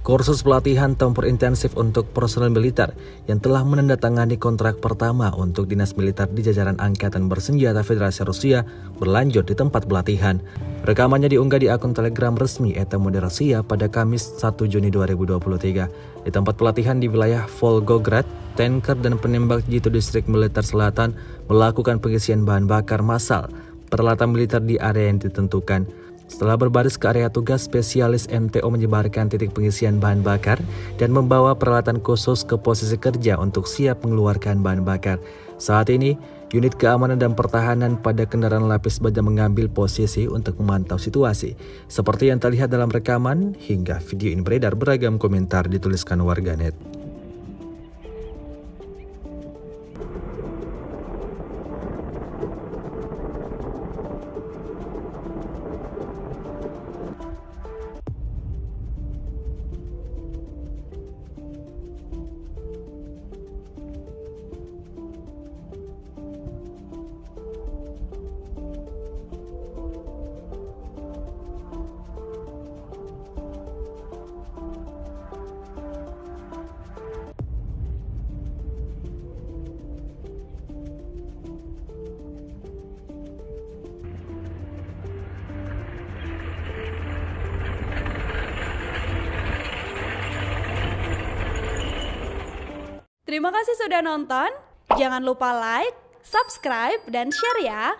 Kursus pelatihan tempur intensif untuk personel militer yang telah menandatangani kontrak pertama untuk dinas militer di jajaran Angkatan Bersenjata Federasi Rusia berlanjut di tempat pelatihan. Rekamannya diunggah di akun Telegram resmi ETA Rusia pada Kamis 1 Juni 2023. Di tempat pelatihan di wilayah Volgograd, tanker dan penembak jitu distrik militer selatan melakukan pengisian bahan bakar massal peralatan militer di area yang ditentukan. Setelah berbaris ke area tugas, spesialis MTO menyebarkan titik pengisian bahan bakar dan membawa peralatan khusus ke posisi kerja untuk siap mengeluarkan bahan bakar. Saat ini, unit keamanan dan pertahanan pada kendaraan lapis baja mengambil posisi untuk memantau situasi. Seperti yang terlihat dalam rekaman, hingga video ini beredar beragam komentar dituliskan warganet. Terima kasih sudah nonton. Jangan lupa like, subscribe, dan share ya.